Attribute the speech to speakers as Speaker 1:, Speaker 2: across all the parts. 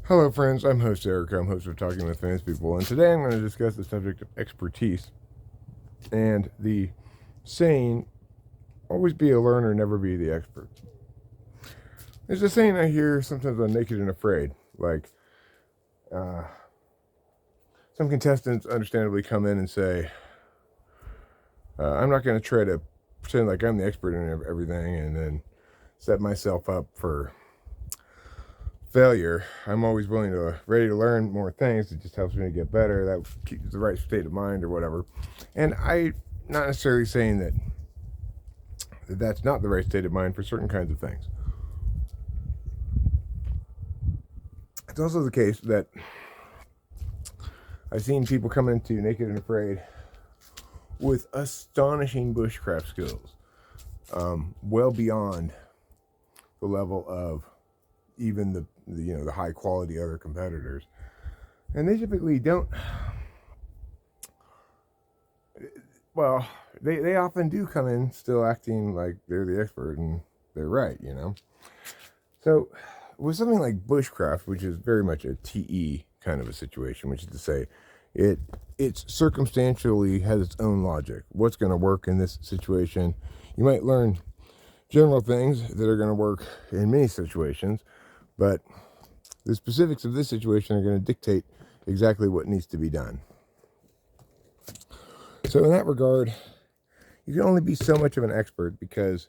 Speaker 1: Hello, friends. I'm host Eric. I'm host of Talking with Famous People, and today I'm going to discuss the subject of expertise and the saying, always be a learner, never be the expert. There's a saying I hear sometimes on Naked and Afraid, like some contestants understandably come in and say, I'm not going to try to pretend like I'm the expert in everything and then set myself up for failure. I'm always ready to learn more things. It just helps me to get better. That keeps the right state of mind or whatever. And I'm not necessarily saying that that's not the right state of mind for certain kinds of things. It's also the case that I've seen people come into Naked and Afraid with astonishing bushcraft skills, well beyond the level of even the high quality other competitors, and they typically don't. Well, they often do come in still acting like they're the expert and they're right, So, with something like bushcraft, which is very much a TE kind of a situation, which is to say, it's circumstantially has its own logic. What's going to work in this situation? You might learn general things that are going to work in many situations, but the specifics of this situation are going to dictate exactly what needs to be done. So in that regard, you can only be so much of an expert because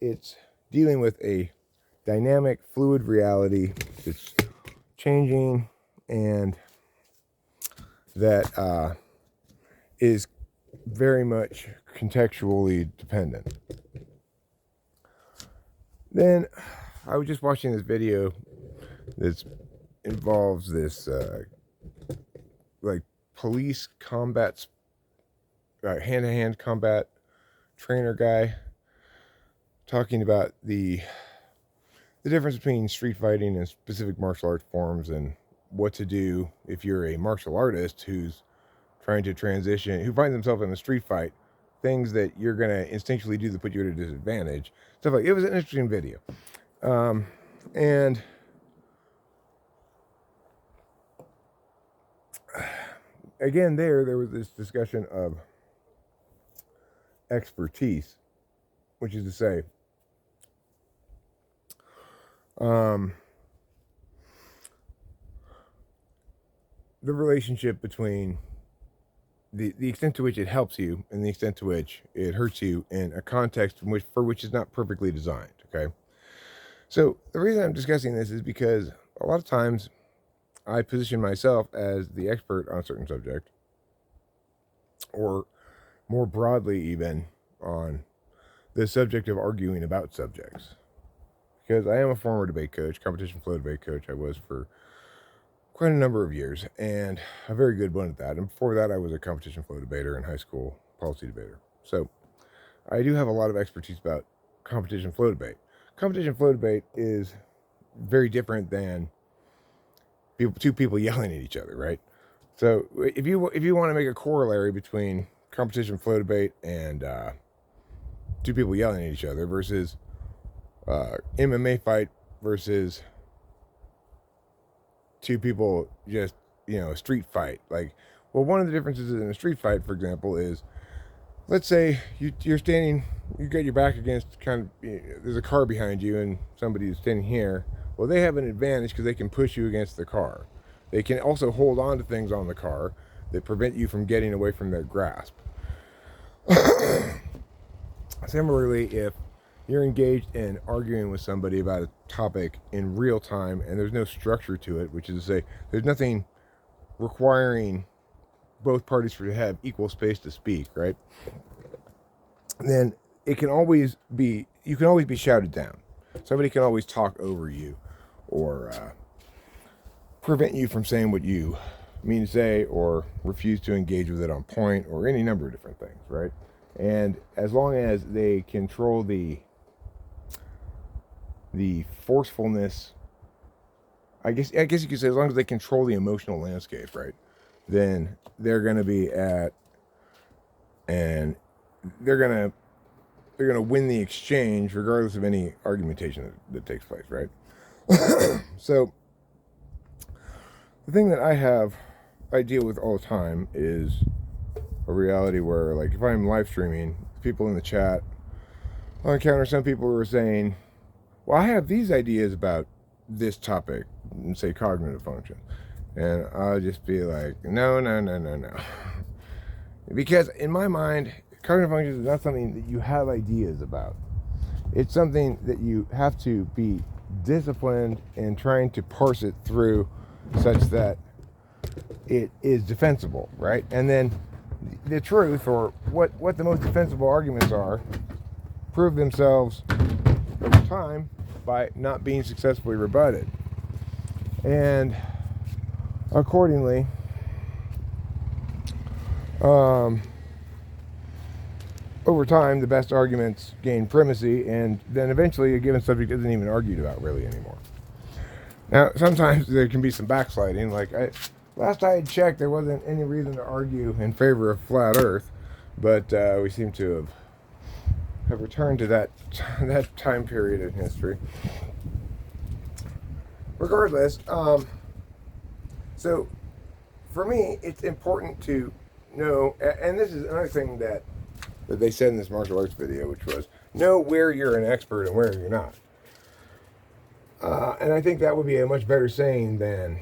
Speaker 1: it's dealing with a dynamic, fluid reality that's changing and that is very much contextually dependent. Then I was just watching this video that involves this like police combat, hand-to-hand combat trainer guy talking about the difference between street fighting and specific martial arts forms and what to do if you're a martial artist who's trying to transition, who finds himself in a street fight, things that you're going to instinctually do that put you at a disadvantage. Stuff like it was an interesting video. And again, there was this discussion of expertise, which is to say, the relationship between the extent to which it helps you and the extent to which it hurts you in a context for which is not perfectly designed. Okay, so the reason I'm discussing this is because a lot of times I position myself as the expert on a certain subject, or more broadly even on the subject of arguing about subjects, because I am a former debate coach, competition flow debate coach. I was for quite a number of years, and a very good one at that. And before that, I was a competition flow debater in high school, policy debater. So I do have a lot of expertise about competition flow debate. Competition flow debate is very different than two people yelling at each other, right? So if you want to make a corollary between competition flow debate and two people yelling at each other versus MMA fight versus two people just, a street fight. Like, well, one of the differences in a street fight, for example, is, let's say you're standing, you got your back against there's a car behind you and somebody's standing here. Well, they have an advantage because they can push you against the car. They can also hold on to things on the car that prevent you from getting away from their grasp. Similarly, if you're engaged in arguing with somebody about a topic in real time and there's no structure to it, which is to say there's nothing requiring both parties to have equal space to speak, right? Then you can always be shouted down. Somebody can always talk over you or prevent you from saying what you mean to say or refuse to engage with it on point or any number of different things, right? And as long as they control the forcefulness, I guess you could say, as long as they control the emotional landscape, right, then they're going to be and they're going to win the exchange regardless of any argumentation that takes place, right? So The thing that I deal with all the time is a reality where, like, if I'm live streaming, people in the chat, I'll encounter some people who are saying, well, I have these ideas about this topic, and say cognitive function. And I'll just be like, no, no, no, no, no. Because in my mind, cognitive functions is not something that you have ideas about. It's something that you have to be disciplined in trying to parse it through such that it is defensible, right? And then the truth, or what the most defensible arguments are, prove themselves over time by not being successfully rebutted. And accordingly, over time, the best arguments gain primacy, and then eventually a given subject isn't even argued about really anymore. Now, sometimes there can be some backsliding. Like, last I had checked, there wasn't any reason to argue in favor of flat Earth, but we seem to have returned to that time period in history. Regardless, so for me, it's important to know, and this is another thing that they said in this martial arts video, which was, know where you're an expert and where you're not. And I think that would be a much better saying than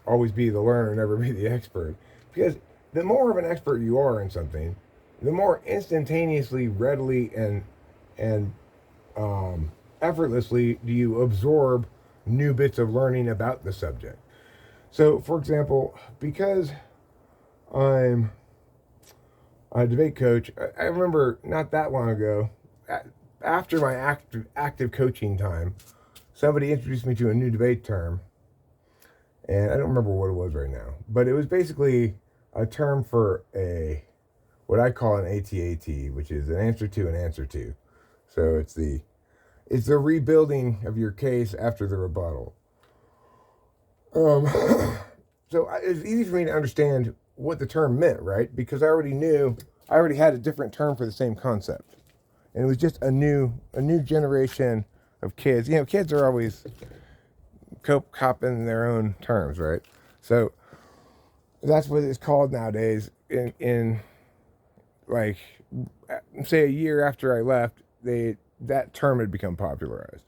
Speaker 1: always be the learner, never be the expert. Because the more of an expert you are in something, the more instantaneously, readily, and effortlessly do you absorb new bits of learning about the subject. So, for example, because I'm a debate coach, I remember not that long ago, after my active coaching time, somebody introduced me to a new debate term, and I don't remember what it was right now, but it was basically a term for what I call an ATAT, which is an answer to an answer to. So it's the rebuilding of your case after the rebuttal. So it's easy for me to understand what the term meant, right? Because I already had a different term for the same concept. And it was just a new generation of kids. You know, kids are always copping their own terms, right? So that's what it's called nowadays. In like, say a year after I left, that term had become popularized.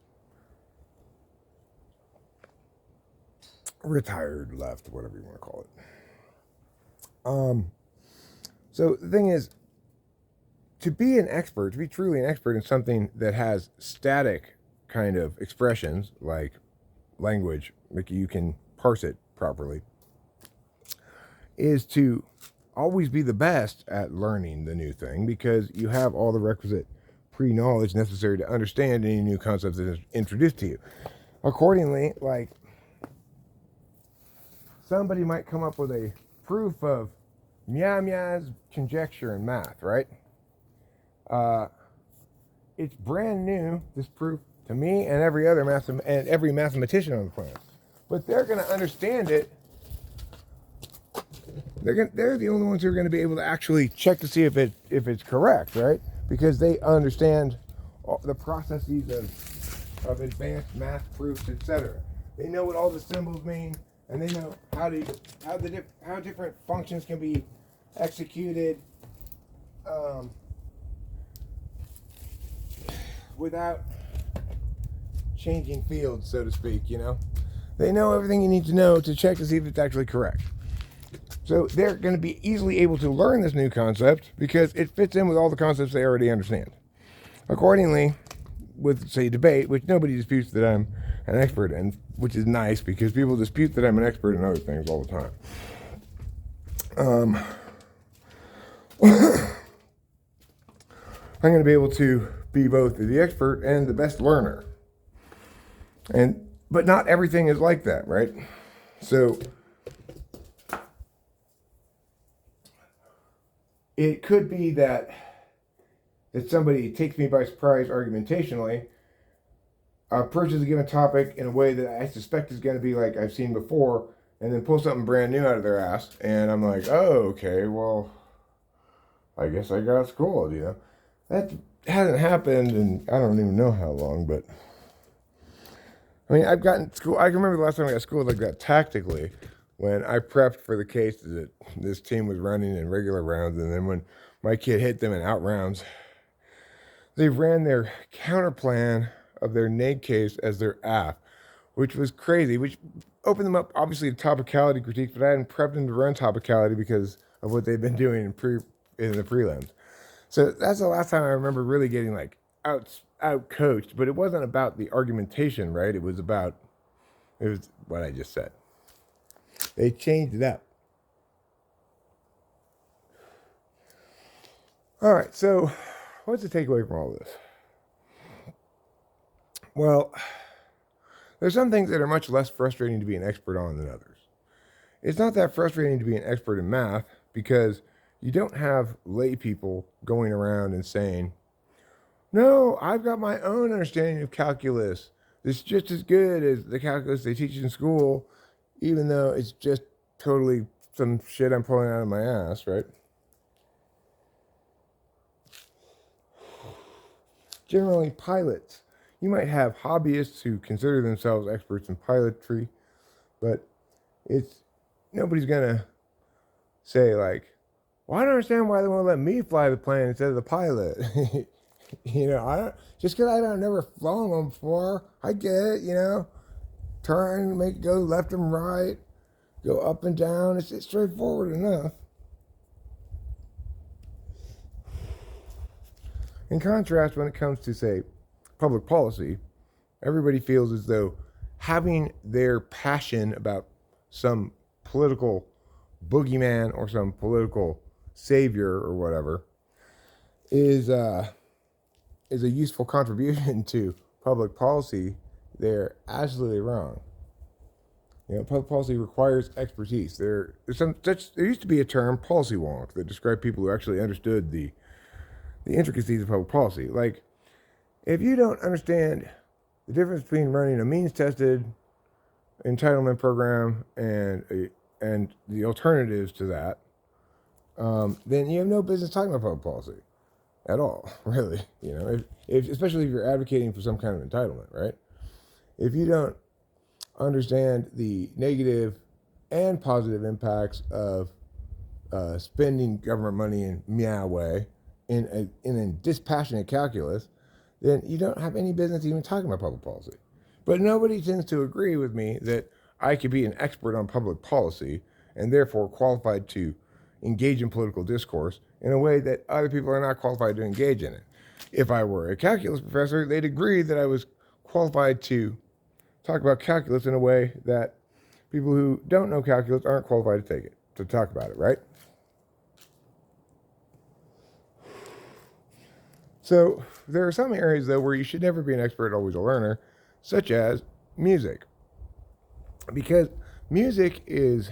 Speaker 1: Retired, left, whatever you want to call it. So the thing is, to be truly an expert in something that has static kind of expressions, like language, like you can parse it properly, is to always be the best at learning the new thing, because you have all the requisite pre-knowledge necessary to understand any new concept that is introduced to you. Accordingly, like, somebody might come up with a proof of Mia's conjecture in math, right? It's brand new, this proof, to me and every other every mathematician on the planet. But they're going to understand it. They're the only ones who are going to be able to actually check to see if it's correct, right? Because they understand the processes of advanced math proofs, etc. They know what all the symbols mean, and they know how different functions can be executed without changing fields, so to speak. You know, they know everything you need to know to check to see if it's actually correct. So they're going to be easily able to learn this new concept because it fits in with all the concepts they already understand. Accordingly, with, say, debate, which nobody disputes that I'm an expert in, which is nice because people dispute that I'm an expert in other things all the time. I'm going to be able to be both the expert and the best learner. But not everything is like that, right? So it could be that somebody takes me by surprise argumentationally, approaches a given topic in a way that I suspect is going to be like I've seen before, and then pull something brand new out of their ass, and I'm like, oh, okay, well, I guess I got schooled, you know? That hasn't happened in I don't even know how long, but I mean, I've gotten school. I can remember the last time I got schooled like that tactically when I prepped for the case that this team was running in regular rounds, and then when my kid hit them in out rounds, they ran their counter plan of their neg case as their app, which was crazy, which opened them up, obviously, to topicality critiques, but I hadn't prepped them to run topicality because of what they've been doing in the prelims. So that's the last time I remember really getting like out coached, but it wasn't about the argumentation, right? It was what I just said. They changed it up. All right, so what's the takeaway from all this? Well, there's some things that are much less frustrating to be an expert on than others. It's not that frustrating to be an expert in math because you don't have lay people going around and saying, no, I've got my own understanding of calculus. It's just as good as the calculus they teach in school, even though it's just totally some shit I'm pulling out of my ass, right? Generally, pilots. You might have hobbyists who consider themselves experts in pilotry, but nobody's gonna say like, well, I don't understand why they won't let me fly the plane instead of the pilot. Just because I've never flown one before. I get it, turn, make it go left and right, go up and down. It's straightforward enough. In contrast, when it comes to, say, public policy, everybody feels as though having their passion about some political boogeyman or some political savior or whatever is a useful contribution to public policy. They're absolutely wrong. Public policy requires expertise. There used to be a term, policy wonk, that described people who actually understood the intricacies of public policy. Like, if you don't understand the difference between running a means-tested entitlement program and the alternatives to that, then you have no business talking about public policy at all, really. Especially if you're advocating for some kind of entitlement, right? If you don't understand the negative and positive impacts of spending government money in meow way, in a dispassionate calculus, then you don't have any business even talking about public policy. But nobody tends to agree with me that I could be an expert on public policy and therefore qualified to engage in political discourse in a way that other people are not qualified to engage in it. If I were a calculus professor, they'd agree that I was qualified to talk about calculus in a way that people who don't know calculus aren't qualified to talk about it, right? So there are some areas, though, where you should never be an expert, always a learner, such as music. Because music is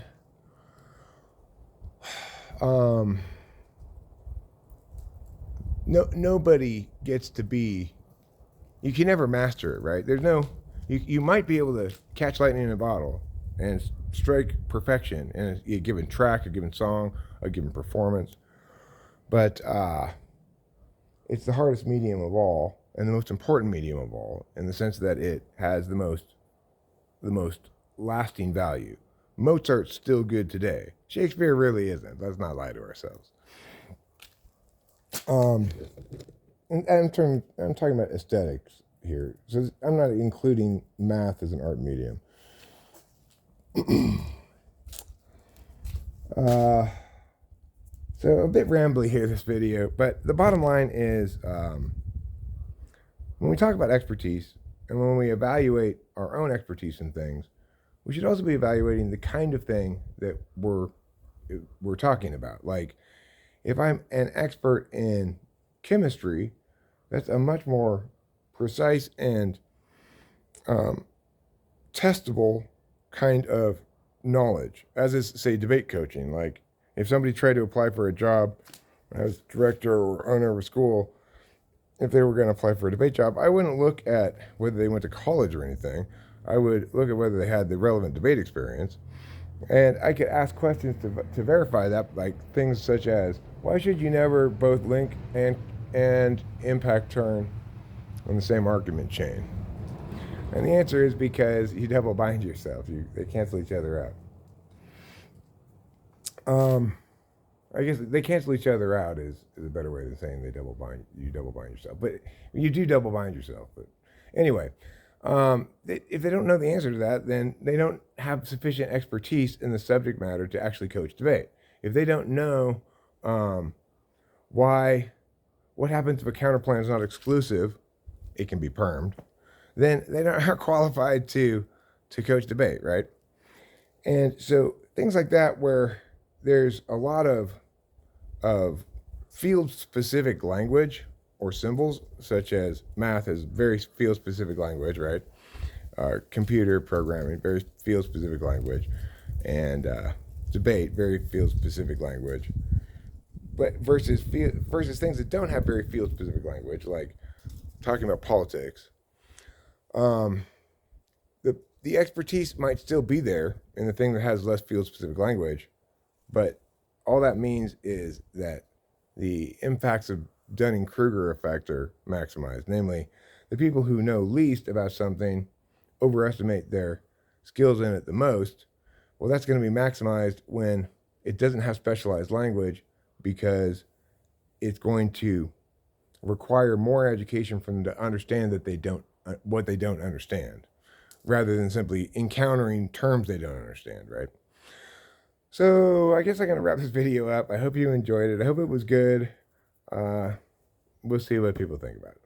Speaker 1: nobody gets to be, you can never master it, right? You might be able to catch lightning in a bottle and strike perfection in a given track, a given song, a given performance. But it's the hardest medium of all and the most important medium of all, in the sense that it has the most lasting value. Mozart's still good today. Shakespeare really isn't. Let's not lie to ourselves. And I'm talking about aesthetics here. So I'm not including math as an art medium. So a bit rambly here, this video, but the bottom line is, when we talk about expertise and when we evaluate our own expertise in things, we should also be evaluating the kind of thing that we're talking about. Like, if I'm an expert in chemistry, that's a much more precise and testable kind of knowledge, as is, say, debate coaching. Like, if somebody tried to apply for a job as director or owner of a school, if they were going to apply for a debate job, I wouldn't look at whether they went to college or anything. I would look at whether they had the relevant debate experience. And I could ask questions to verify that, like things such as, why should you never both link and impact turn on the same argument chain? And the answer is because you double bind yourself. They cancel each other out. Um, I guess they cancel each other out is a better way than saying you double bind yourself. But you do double bind yourself. But anyway, if they don't know the answer to that, then they don't have sufficient expertise in the subject matter to actually coach debate. If they don't know um, why, what happens if a counterplan is not exclusive, it can be permed, then they aren't qualified to coach debate, right? And so things like that where there's a lot of field specific language or symbols, such as math is very field specific language, right? Computer programming, very field specific language, and debate, very field specific language. But versus things that don't have very field specific language, like talking about politics, um, the expertise might still be there in the thing that has less field specific language, but all that means is that the impacts of Dunning-Kruger effect are maximized. Namely, the people who know least about something overestimate their skills in it the most. Well, that's going to be maximized when it doesn't have specialized language, because it's going to require more education for them to understand that they don't what they don't understand, rather than simply encountering terms they don't understand, right? So I guess I'm gonna wrap this video up. I hope you enjoyed it. I hope it was good. We'll see what people think about it.